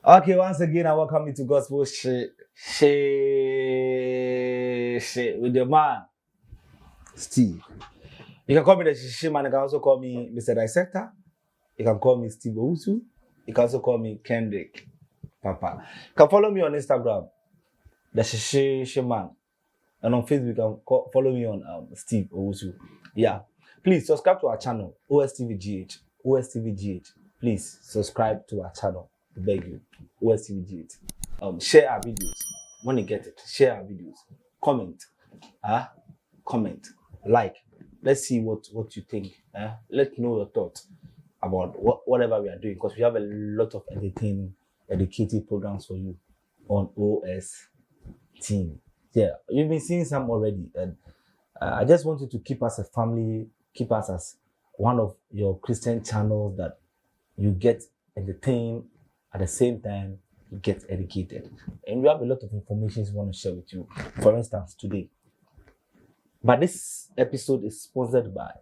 Okay, once again, I welcome you to Gospel Shit with your man, Steve. You can call me the Shishiishi man. You can also call me Mr. Dissector. You can call me Steve Owusu. You can also call me Kendrick Papa. You can follow me on Instagram, the Shishiishi man. And on Facebook, you can follow me on Steve Owusu. Yeah. Please subscribe to our channel, OSTVGH. OSTVGH. Please subscribe to our channel. I beg you. OSTVGH. Share our videos. When you get it, share our videos. Comment. Comment. Like. Let's see what you think. Let's know your thoughts about whatever we are doing, because we have a lot of educative programs for you on OS Team. Yeah, you've been seeing some already, and I just want you to keep us a family, keep us as one of your Christian channels that you get entertained at the same time you get educated. And we have a lot of information we want to share with you. For instance, today. But this episode is sponsored by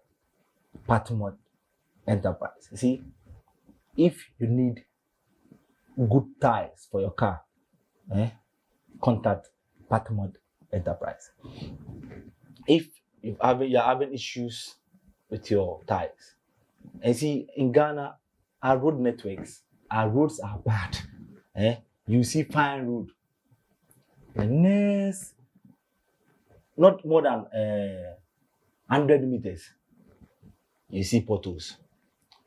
Patmod Enterprise. You see, if you need good tires for your car, contact Patmod Enterprise. If you're having issues with your tires, and see, in Ghana, our road networks, our roads are bad. You see fine road, the next not more than 100 meters, you see potholes.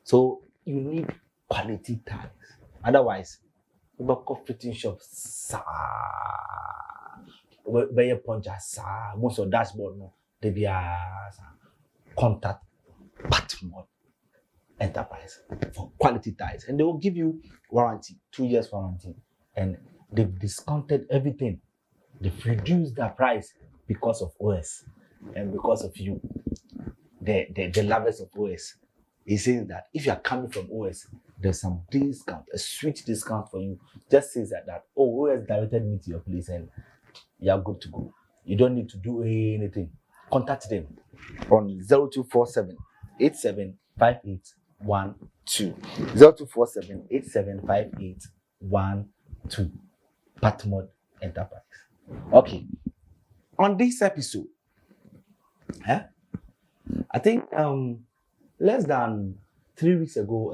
So you need quality tires. Otherwise, about fitting shops, where punches, most of dashboard, no, they be contact Patmod Enterprise for quality tires, and they will give you warranty, 2 years warranty, and they've discounted everything. They've reduced their price because of OS and because of you, the lovers of OS. He's saying that if you are coming from OS, there's some discount, a sweet discount for you. Just says that OS directed me to your place and you are good to go. You don't need to do anything. Contact them on 0247 875812. 0247 875812. Patmod Enterprise. Okay. On this episode, I think less than 3 weeks ago,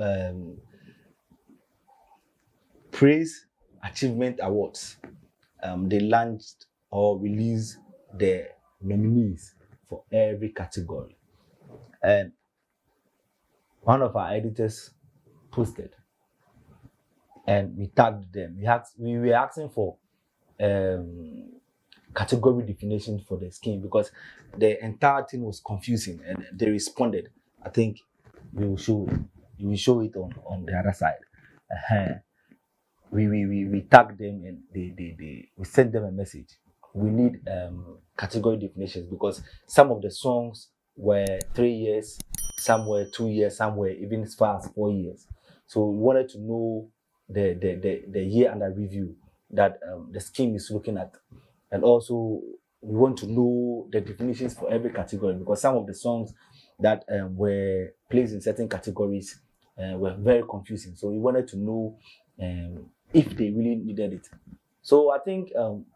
Praise Achievement Awards, they launched or released the nominees for every category, and one of our editors posted, and we tagged them. We were asking for category definition for the scheme because the entire thing was confusing, and they responded. I think you will show it on the other side. We tagged them, and we sent them a message. We need category definitions because some of the songs were 3 years, some were 2 years, some were even as far as 4 years. So we wanted to know the year under review that the scheme is looking at. And also, we want to know the definitions for every category because some of the songs that were placed in certain categories were very confusing. So we wanted to know if they really needed it. So I think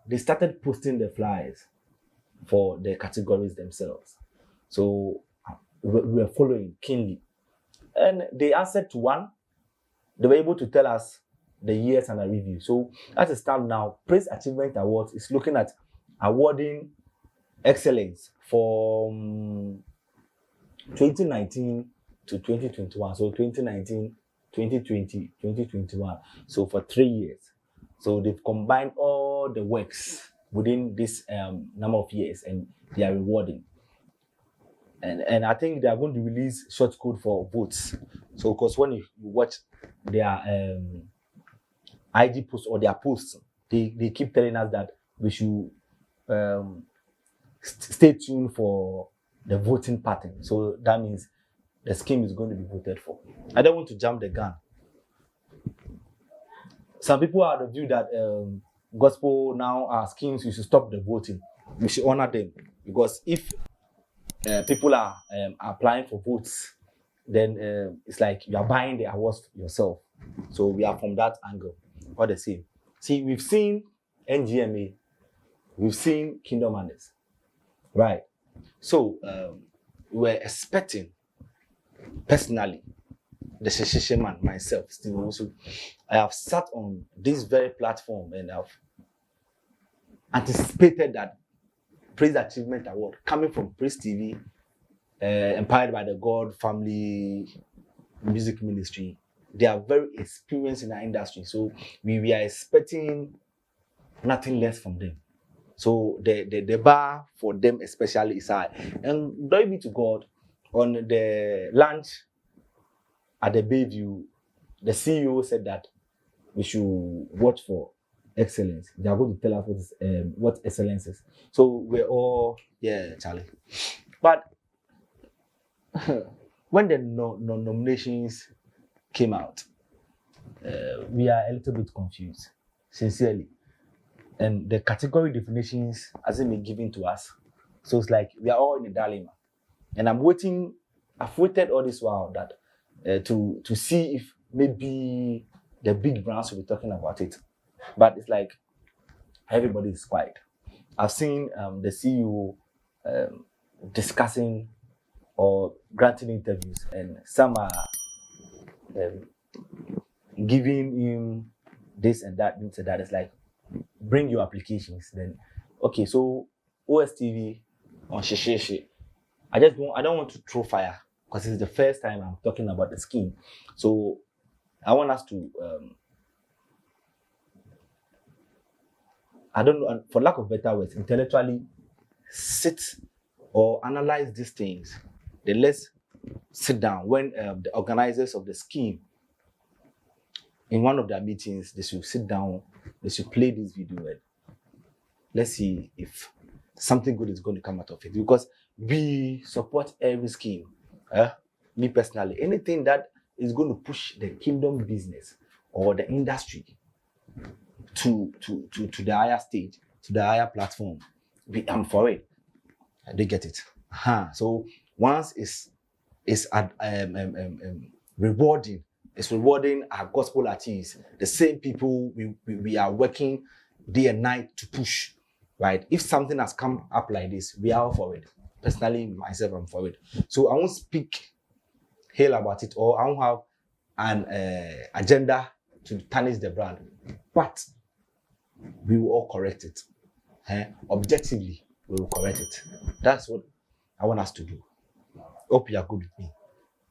they started posting the flyers for the categories themselves. So we were following keenly. And they answered to one. They were able to tell us the years and a review. So as it stands now, Praise Achievement Awards is looking at awarding excellence from 2019 to 2021. So 2019, 2020, 2021. So for 3 years. So they've combined all the works within this number of years, and they are rewarding. And I think they are going to release short code for votes. So because when you watch their IG posts or their posts, they keep telling us that we should stay tuned for the voting pattern. So that means the scheme is going to be voted for. I don't want to jump the gun. Some people are of the view that gospel now are schemes, we should stop the voting. We should honor them because if people are applying for votes, then it's like you are buying the awards yourself. So we are from that angle. all the same. See, we've seen NGMA, we've seen Kingdom Manners, right? So we're expecting, personally, the Shishiishi man, myself, Steve also, I have sat on this very platform and I've anticipated that Praise Achievement Award coming from Praise TV, empowered by the God Family Music Ministry. They are very experienced in our industry, so we are expecting nothing less from them. So the bar for them especially is high. And glory be to God, on the lunch at the Bayview, the CEO said that we should watch for excellence. They are going to tell us what excellence is. So we're all, yeah, Charlie. But when the nominations came out, we are a little bit confused, sincerely. And the category definitions hasn't been given to us. So it's like we are all in a dilemma. And I've waited all this while that to see if maybe the big brands will be talking about it. But it's like everybody is quiet. I've seen the CEO discussing or granting interviews, and some are giving him this and that, this and that. It's like, bring your applications. Then, okay, so OSTV on Shishiishi. I don't want to throw fire because it's the first time I'm talking about the scheme. So I want us to, I don't know, for lack of better words, intellectually sit or analyze these things. Then let's sit down when the organizers of the scheme, in one of their meetings, they should sit down, they should play this video and let's see if something good is going to come out of it. Because we support every scheme. Me personally, anything that is going to push the kingdom business or the industry to the higher stage, to the higher platform, I'm for it. They get it. So once it's rewarding. It's rewarding our gospel artists, the same people we are working day and night to push, right? If something has come up like this, we are all for it. Personally, myself, I'm for it. So I won't speak hell about it, or I won't have an agenda to tarnish the brand, but we will all correct it. Objectively, we will correct it. That's what I want us to do. Hope you are good with me.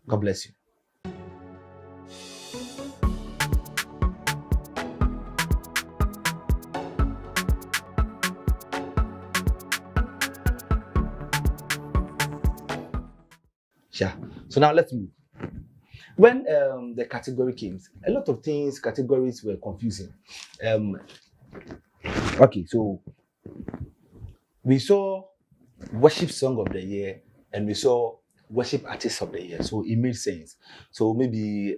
God bless you. Yeah. So now let's move. When the category came, a lot of categories were confusing. Okay, so we saw worship song of the year and we saw worship artist of the year. So it made sense. So maybe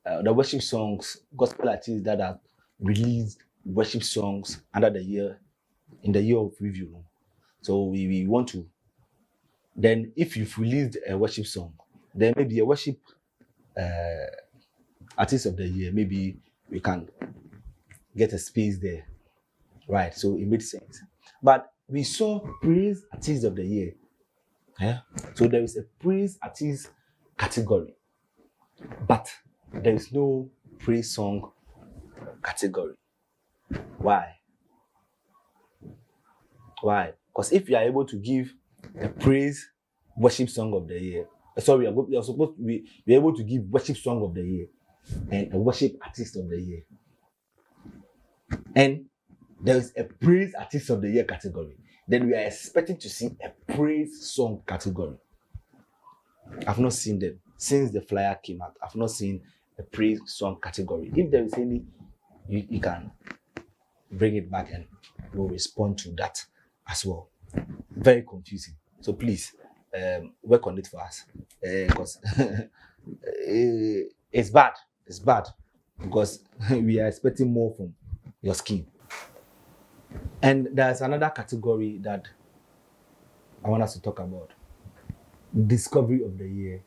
the worship songs, gospel artists that have released worship songs under the year, in the year of review. So we want to, then if you've released a worship song, then maybe a worship artist of the year, maybe we can get a space there, right? So it made sense. But we saw praise artist of the year. So there is a praise artist category, but there is no praise song category. Why? Because if you are able to give a praise worship song of the year, you're supposed to be able to give worship song of the year and a worship artist of the year, and there is a praise artist of the year category, then we are expecting to see a praise song category. I've not seen them since the flyer came out. I've not seen a praise song category. If there is any, you can bring it back and we'll respond to that as well. Very confusing. So please work on it for us, because it's bad. It's bad because we are expecting more from your scheme. And there's another category that I want us to talk about: discovery of the year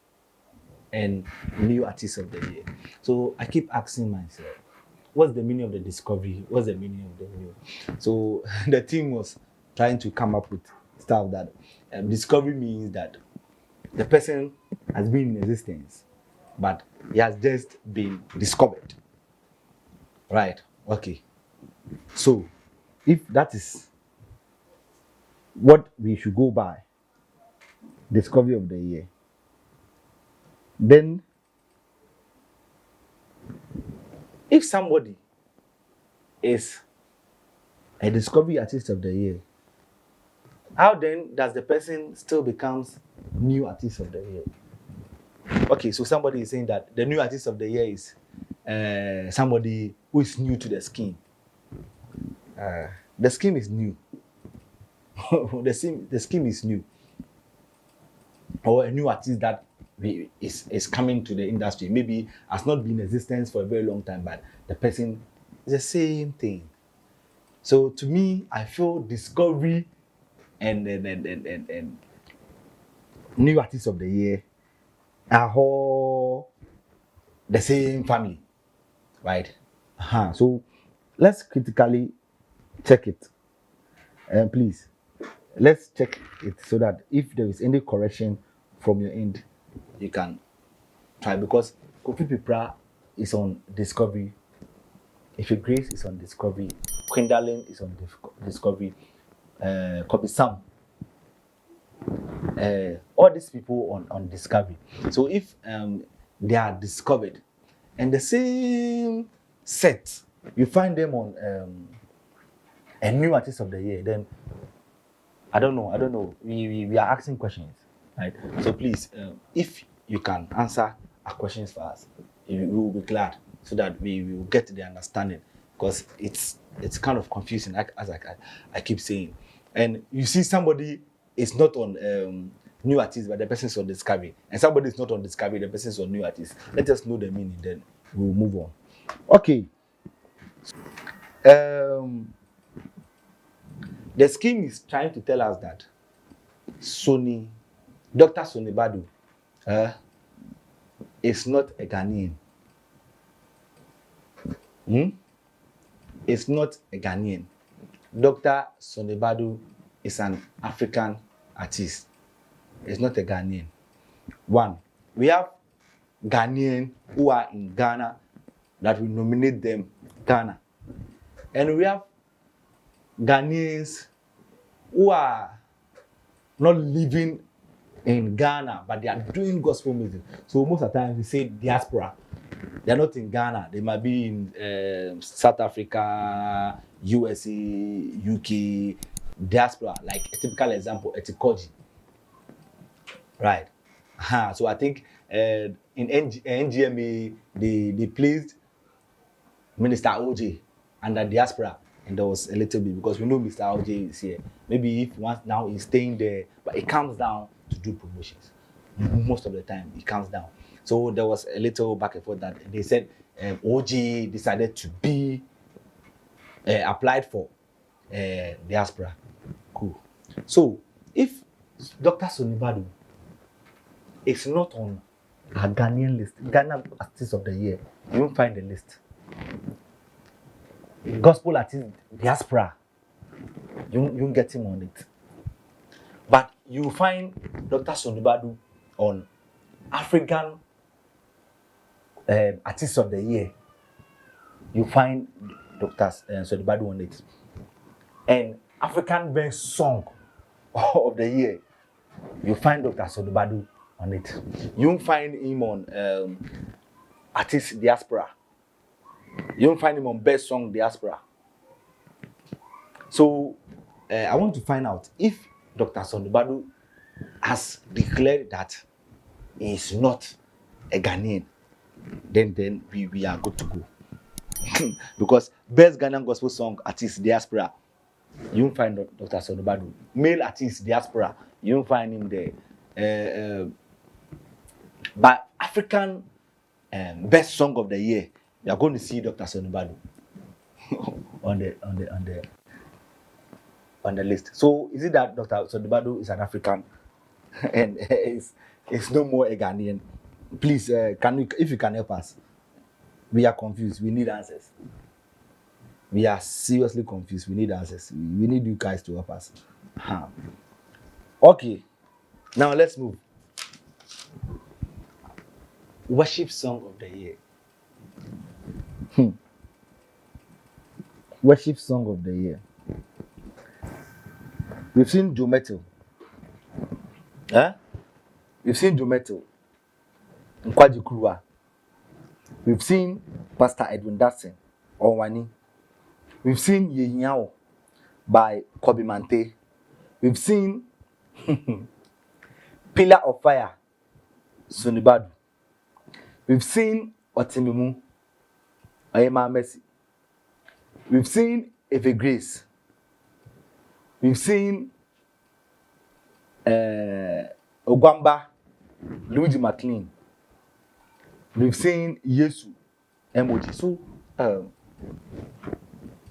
and new artist of the year. So I keep asking myself, what's the meaning of the discovery? What's the meaning of the new? So the team was trying to come up with stuff that discovery means that the person has been in existence, but he has just been discovered. Right. Okay. So if that is what we should go by, discovery of the year, then if somebody is a discovery artist of the year, how then does the person still becomes new artist of the year? Okay, so somebody is saying that the new artist of the year is somebody who is new to the scheme. The scheme is new. The scheme is new. Or a new artist that is coming to the industry. Maybe has not been in existence for a very long time, but the person is the same thing. So to me, I feel discovery and new artist of the year are all the same family, right? So let's critically check it, and please let's check it so that if there is any correction from your end, you can try, because Kofi Pipra is on discovery, Ife Grace is on discovery, Quindalin is on discovery, Kobe Sam, all these people on discovery. So if they are discovered and the same set, you find them on a new artist of the year, then I don't know. We are asking questions, right? So please, if you can answer our questions for us, we will be glad, so that we will get the understanding, because it's kind of confusing, as I keep saying. And you see, somebody is not on new artist, but the person is on discovery, and somebody is not on discovery, the person is on new artist. Let us know the meaning, then we'll move on. Okay. The scheme is trying to tell us that Dr. Sonny Badu is not a Ghanaian. It's not a Ghanaian. Dr. Sonny Badu is an African artist. It's not a Ghanaian. One, we have Ghanaian who are in Ghana that we nominate them Ghana. And we have Ghanaians who are not living in Ghana, but they are doing gospel music. So most of the time we say diaspora. They are not in Ghana. They might be in South Africa, USA, UK, diaspora. Like a typical example, Etikoji. Right. So I think in NGMA, they placed Minister OJ under diaspora, and there was a little bit, because we know Mr. OJ is here. Maybe if once now he's staying there, but it comes down to do promotions. Most of the time, it comes down. So there was a little back and forth that they said OJ decided to be applied for diaspora. Cool. So if Dr. Sonny Badu is not on a Ghanaian list, Ghana Artist of the Year, you won't find the list. Gospel artist diaspora, you get him on it. But you find Dr. Sonny Badu on African Artist of the Year. You find Dr. Sonny Badu on it. And African Best Song of the Year, you find Dr. Sonny Badu on it. You won't find him on Artist Diaspora. You don't find him on Best Song Diaspora. So I want to find out if Dr. Sonny Badu has declared that he is not a Ghanaian. Then we are good to go. Because Best Ghanaian Gospel Song Artist Diaspora, you won't find Dr. Sonny Badu. Male Artist Diaspora, you won't find him there. But African Best Song of the Year, you are going to see Dr. Sonny Badu on the list. So is it that Dr. Sonny Badu is an African and is no more a Ghanaian? Please, if you can help us, we are confused. We need answers. We are seriously confused. We need answers. We need you guys to help us. Huh. Okay, now let's move. Worship song of the year. Worship song of the year. We've seen Joe Metal. Huh? We've seen Joe Metal. Nkwaji Kruwa. We've seen Pastor Edwin Datson. Owani. We've seen Yehinyao by Kobe Mante. We've seen Pillar of Fire, Sunibadu. We've seen Otimimu, Oyema Mercy. We've seen Efe Grace. We've seen Ogwamba, Luigi McLean. We've seen Yesu, Emoji. So,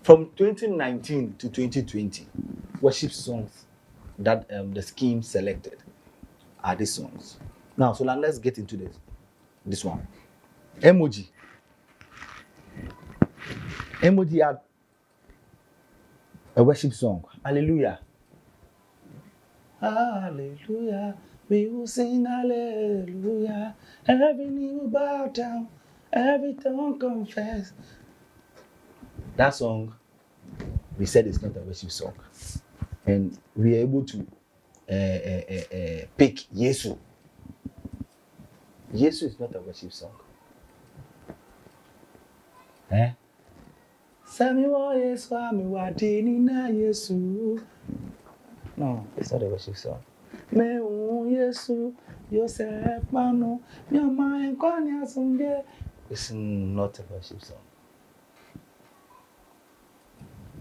from 2019 to 2020, worship songs that the scheme selected are these songs. Now, so let's get into this one. Emoji had a worship song. Hallelujah. Hallelujah. We will sing hallelujah. Every knee will bow down. Every tongue confess. That song, we said it's not a worship song. And we are able to pick Yesu. Yesu is not a worship song. Sami wa Yesu, ami wa dini na Yesu. No, it's not a worship song. Me Yesu, Yosef Manu, Nyama Enkwanya Sunge. It's not a worship song.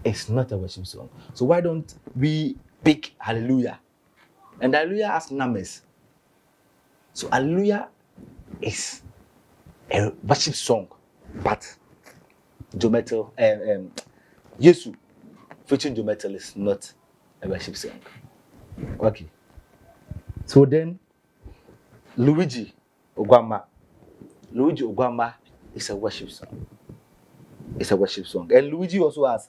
It's not a worship song. So why don't we pick Hallelujah? And Hallelujah has numbers. So Hallelujah is a worship song, but Joe Metal, Yesu featuring Joe Metal is not a worship song. Okay. So then, Luigi Ogwamba is a worship song. It's a worship song. And Luigi also has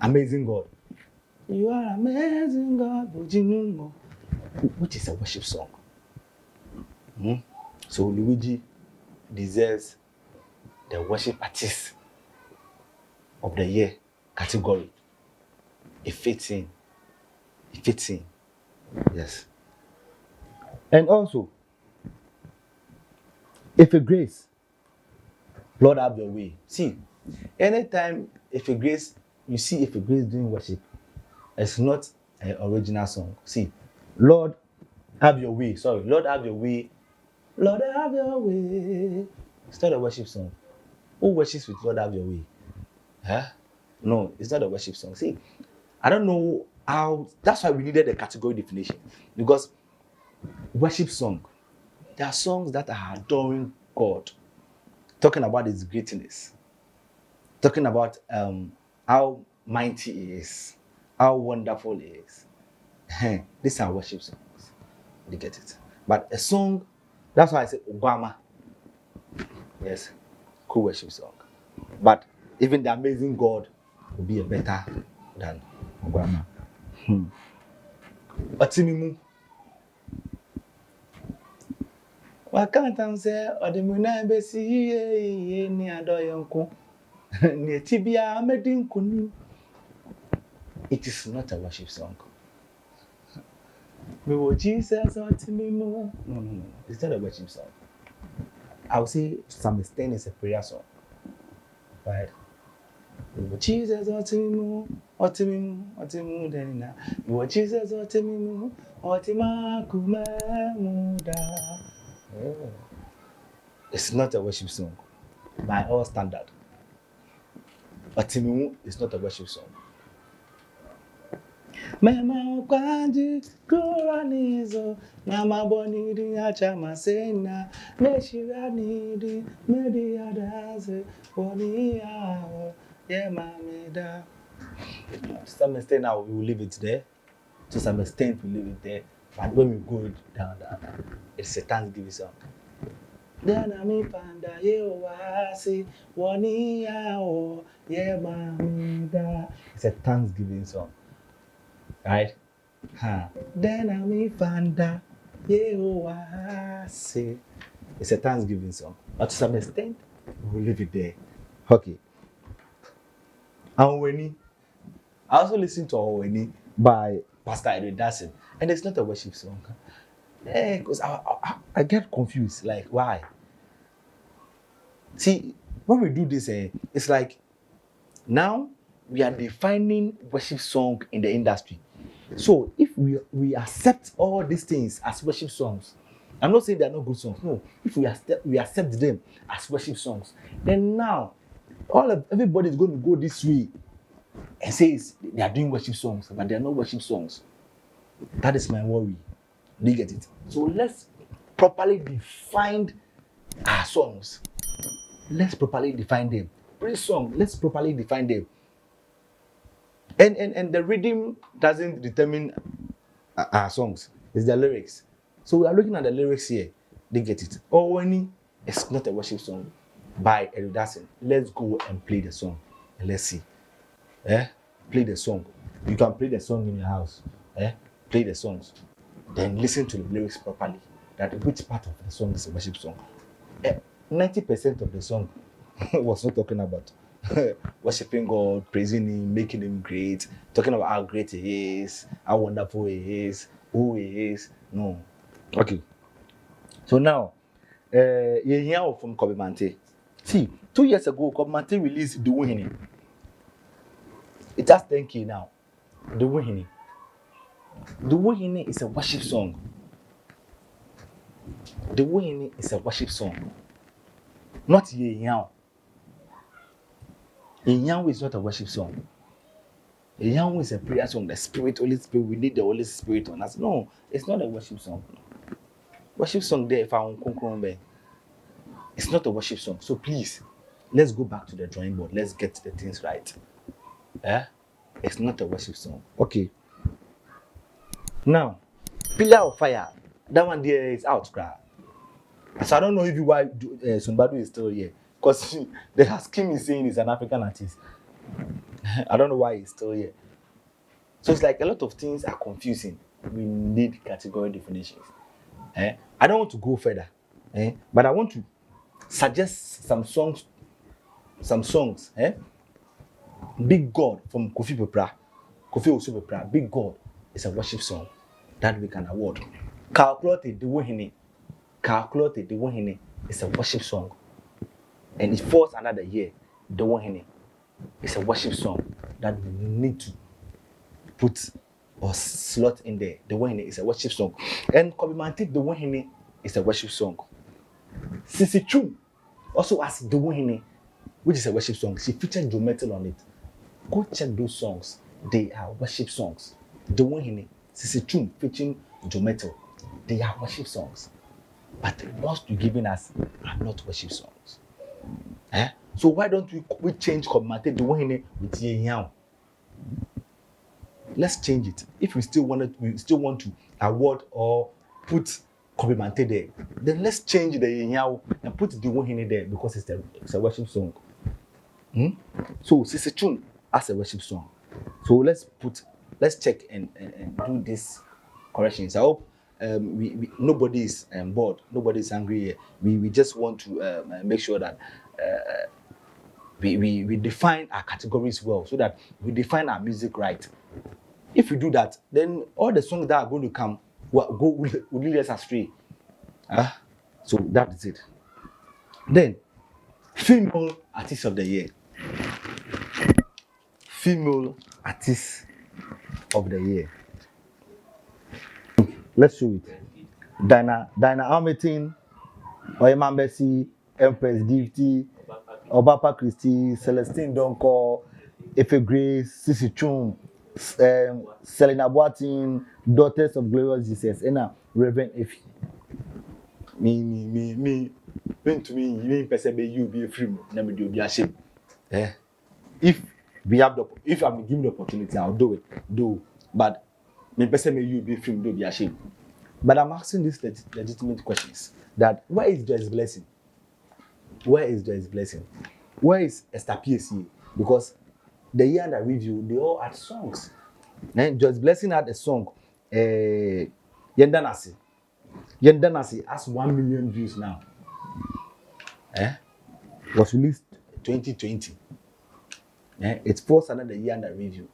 Amazing God. You are amazing God, which is a worship song. So Luigi deserves the worship artist of the year category. It fits in. Yes. And also, if a grace, Lord have your way. See, anytime if a grace, you see if a grace doing worship, it's not an original song. See, Lord have your way. Sorry, Lord have your way. Lord have your way. It's not a worship song. Who worships with Lord have your way? Huh? No, it's not a worship song. See, I don't know how. That's why we needed a category definition, because worship song, there are songs that are adoring God, talking about His greatness, talking about how mighty He is, how wonderful He is. These are worship songs. You get it? But a song, that's why I say Obama. Yes, cool worship song. But even the Amazing God will be a better than Obama. Otimimu. Wakantam say odimuna besi ye ni adoyonko. Ni tibia amedin kuni. It is not a worship song. Me wo Jesus otimimu. No. It's not a worship song. I would say to some extent it's a prayer song. Right? Jesus otimimu denina. Me Jesus otimimu otima kumemuda. It's not a worship song by all standard. Otimimu is not a worship song. Mema kwanji kuranizo na mabonidi ya chama sena meshirani medi adaze boni yao ye mameda. To some extent now we will leave it there. To some extent we leave it there. But when we go down, it's a Thanksgiving song. Dana mi panda ye wasi woni yao Yeah, man. It's a Thanksgiving song, right? Huh. Then I'm fanda. Yeah, oh, I say. It's a Thanksgiving song. But to some extent, we'll leave it there. Okay. And when I also listen to Aweni by Pastor Edwin Dassen, and it's not a worship song. Because I get confused. Like, why? See, when we do this, it's like now we are defining worship song in the industry. So if we accept all these things as worship songs, I'm not saying they are not good songs. No, if we accept them as worship songs, then now everybody is going to go this way and say they are doing worship songs, but they are not worship songs. That is my worry. Do you get it? So let's properly define our songs. Let's properly define them. Praise song, let's properly define them. And the rhythm doesn't determine our songs. It's the lyrics. So we are looking at the lyrics here. They get it. Owani is not a worship song by Eridasin. Let's go and play the song. And let's see. Play the song. You can play the song in your house. Play the songs. Then listen to the lyrics properly. That which part of the song is a worship song. 90% of the song was not talking about worshiping God, praising Him, making Him great, talking about how great He is, how wonderful He is, who He is. No. Okay. So now, you hear from Kobe Mante. See, 2 years ago, Kobe Mante released The Wihini. It has 10K now. The Wihini. The Wihini is a worship song. The Wihini is a worship song. Not Yehyao. Yehyao is not a worship song. Yehyao is a prayer song. The Spirit, Holy Spirit, we need the Holy Spirit on us. No, it's not a worship song. Worship song there, if I want it's not a worship song. So please, let's go back to the drawing board. Let's get the things right. It's not a worship song. Okay. Now, Pillar of Fire. That one there is out, cry. So I don't know if you why Sunbadu is still here. Because the Haskim is saying he's an African artist. I don't know why he's still here. So it's like a lot of things are confusing. We need category definitions. I don't want to go further. But I want to suggest some songs. Big God from Kofi Osupepra. Big God is a worship song that we can award. Calculate the Wihini is a worship song. And it falls under the year. The Wihini is a worship song that we need to put or slot in there. The Wihini is a worship song. And Kobe Mantik, the Wihini is a worship song. Sisi Chum also has the Wihini, which is a worship song. She featured Joe Metal on it. Go check those songs. They are worship songs. The Wihini, Sisi Chum featuring Joe Metal. They are worship songs. But the ones you're giving us are not worship songs. So why don't we change Kobe Mantik, the Wihini with Yehyao? Let's change it. If we still want to award or put Kobe Mante there, then let's change the Yehyao and put the Wihini there because it's a worship song. So Sisi Chum as a worship song. So let's check and do this corrections. I hope nobody is bored, nobody is angry here. We just want to make sure that we define our categories well, so that we define our music right. If we do that, then all the songs that are going to come will lead us astray. So that is it. Then, female artist of the year. Female artist of the year. Let's show it. Dinah Almatin, Oyema Bessie, Empress Gifty, Obapa Christie, Celestine Donko, Efe Grace, Sisi Chum, Selena Boatin, Daughters of Glorious Jesus, and Reverend Efi. Me. When to me, you person you be free, never do be ashamed. If I'm given the opportunity, I'll do it. But me person you be free, don't be ashamed. But I'm asking these legitimate questions. That where is Joyce's blessing? Where is Joyce's blessing? Where is Esther PSC? because the year under review, they all had songs. And Joyce Blessing had a song, Yendanasi. Yendanasi has 1 million views now. Was released 2020. It falls under the year under review.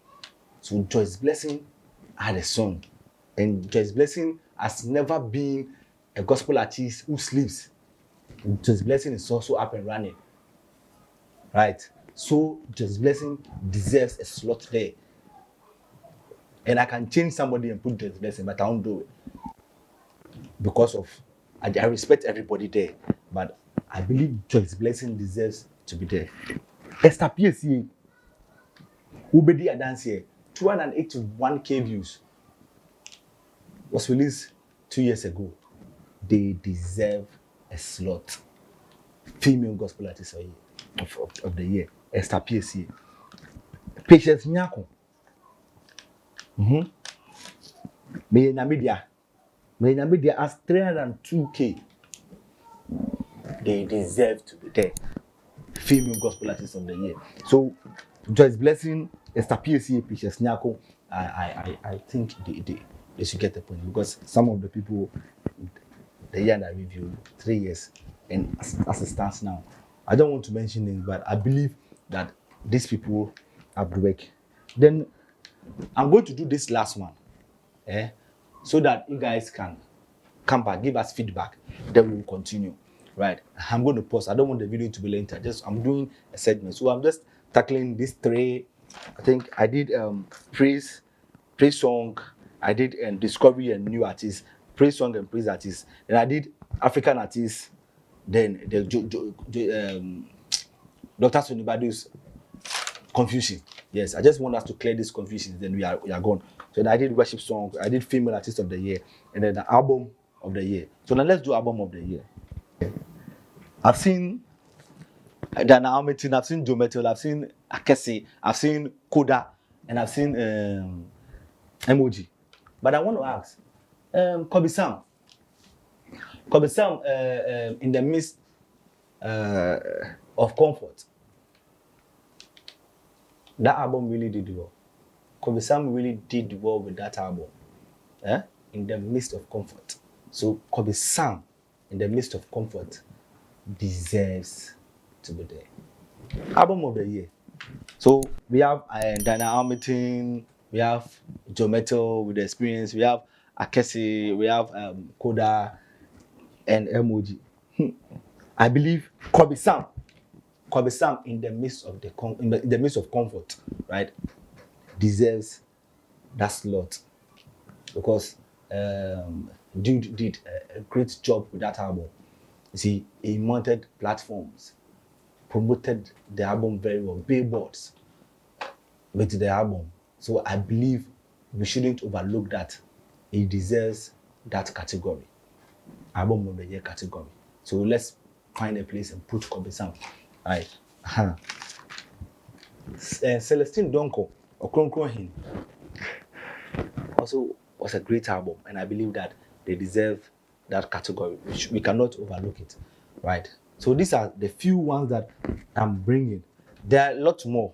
So Joyce Blessing had a song. And Joyce Blessing has never been a gospel artist who sleeps. Joyce Blessing is also up and running. Right? So Joyce Blessing deserves a slot there. And I can change somebody and put Joyce Blessing, but I won't do it. Because of, I respect everybody there. But I believe Joyce Blessing deserves to be there. Esther PSA, Ubedi Adansi, 281k views, was released 2 years ago. They deserve a slot. Female gospel artist of the year, Esther PSA. Patience Nyako. May Media has 302k. They deserve to be there. Female gospel artist of the year. So Joyce Blessing, Esther PSA, Patience Nyako, I think they should get the point, because some of the people, the year that I reviewed, 3 years, and as it stands now, I don't want to mention names, but I believe that these people have the work. Then I'm going to do this last one, so that you guys can come back, give us feedback, then we'll continue. Right? I'm going to pause. I don't want the video to be lengthy. I'm doing a segment, so I'm just tackling these three. I think I did praise song, I did discovery and new artists, praise song and praise artists, and I did African artists, then the Dr. Sonibadu's confusion. Yes, I just want us to clear this confusion, then we are gone. So then I did worship songs, I did female artist of the year, and then the album of the year. So now let's do album of the year. I've seen Dana Almetin, I've seen Joe Metal, I've seen Akesi, I've seen Koda, and I've seen Emoji. But I want to ask, Kobe Sam, in the midst of comfort, that album really did well. Kobe Sam really did well with that album, in the midst of comfort. So Kobe Sam, in the midst of comfort, deserves to be there. Album of the year. So we have Dana Almetin, we have Joe Metal with the experience, we have Akesi, we have Koda and Emoji. I believe Kobe Sam in the midst of in the midst of comfort, right, deserves that slot, because Dude did a great job with that album. You see, he mounted platforms, promoted the album very well, billboards with the album. So I believe we shouldn't overlook that. He deserves that category, album of the year category. So let's find a place and put Kobe Sam. Right. Celestine Donko, Okronkrohin, also was a great album, and I believe that they deserve that category. We cannot overlook it, right? So these are the few ones that I'm bringing. There are a lot more.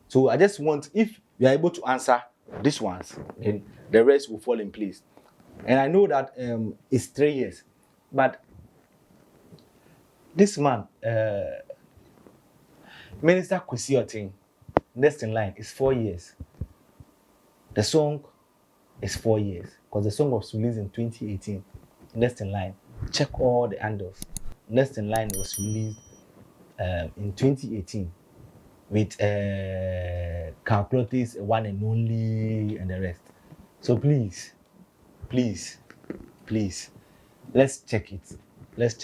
So I just want, if you are able to answer these ones, then the rest will fall in place. And I know that it's 3 years, but this man, Minister Kwesi, next in line is 4 years. The song is 4 years, because the song was released in 2018. Next in line, check all the handles. Next in line was released in 2018 with Calculatis, One and Only, and the rest. So please, let's check it. Let's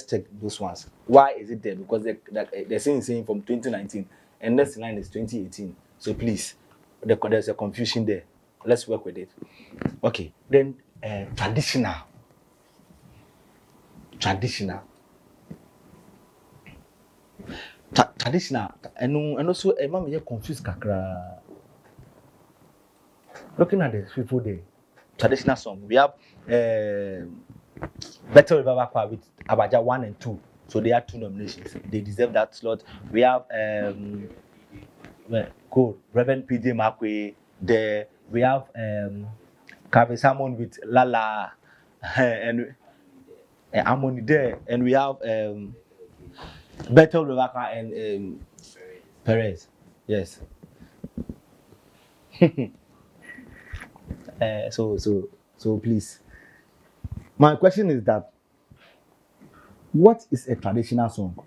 check those ones. Why is it there? Because they're saying from 2019, and next line is 2018. So please, there's a confusion there. Let's work with it. Okay, then traditional. Traditional, and also a man may confused kakra. Looking at the people there, traditional song. We have Better River Aqua with Abaja 1 and 2. So they had 2 nominations. They deserve that slot. We have cool. Reverend PJ Makwe there. We have Kaveh Salmon with Lala and Amoni there, and we have Bethel Rebecca and Perez. Yes. So please. My question is that what is a traditional song?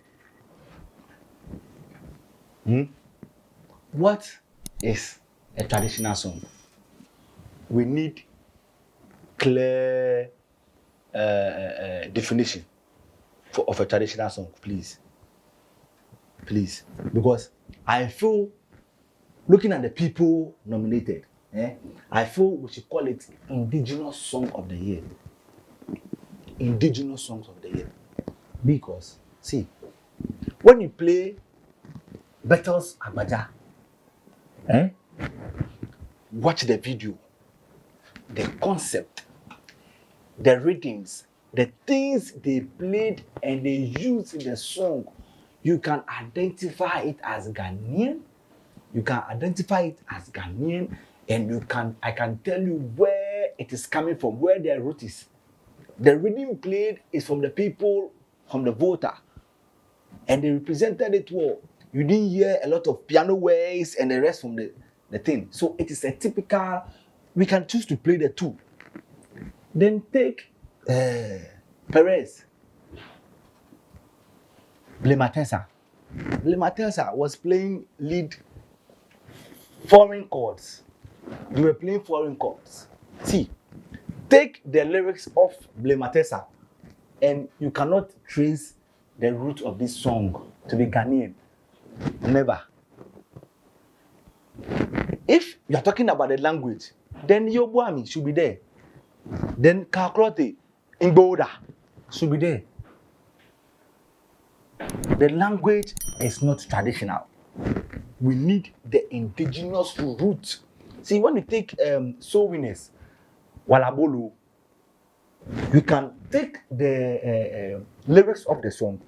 What is a traditional song? We need clear definition of a traditional song, please. Please. Because I feel, looking at the people nominated, I feel we should call it Indigenous Song of the Year. Indigenous Songs of the Year. Because, see, when you play Bethel's Agbaja, watch the video, the concept, the rhythms, the things they played and they used in the song, you can identify it as Ghanaian. You can identify it as Ghanaian, and I can tell you where it is coming from, where their root is. The rhythm played is from the people, from the voter, and they represented it well. You didn't hear a lot of piano waves and the rest from the thing. So it is a typical, we can choose to play the two. Then take Perez. Blematesa. Blematesa was playing lead foreign chords. They were playing foreign chords. See, take the lyrics of Blematesa and you cannot trace the root of this song to be Ghanaian. Never. If you are talking about the language, then Yobuami should be there. Then Kakrote, Ingboda should be there. The language is not traditional. We need the indigenous root. See, when you take soul winners, Walabolo, you can take the lyrics of the song.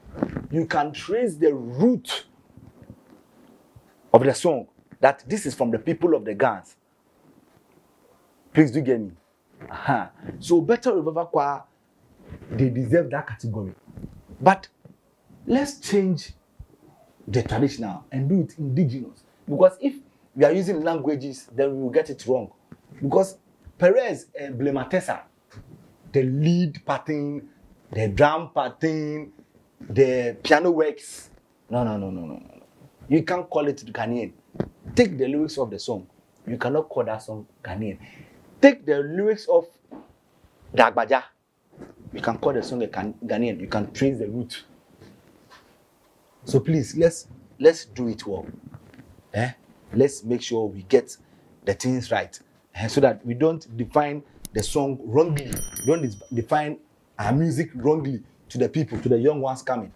You can trace the root of the song, that this is from the people of the Gans. Please do get me. So better Rivera, they deserve that category. But let's change the traditional and do it indigenous. Because if we are using languages, then we will get it wrong. Because Perez and Blematesa, the lead pattern, the drum pattern, the piano works. No. You can't call it Ghanaian. Take the lyrics of the song. You cannot call that song Ghanaian. Take the lyrics of the Agbaja. You can call the song Ghanaian. You can trace the root. So please, let's do it well. Let's make sure we get the things right, so that we don't define the song wrongly. We don't define our music wrongly to the people, to the young ones coming.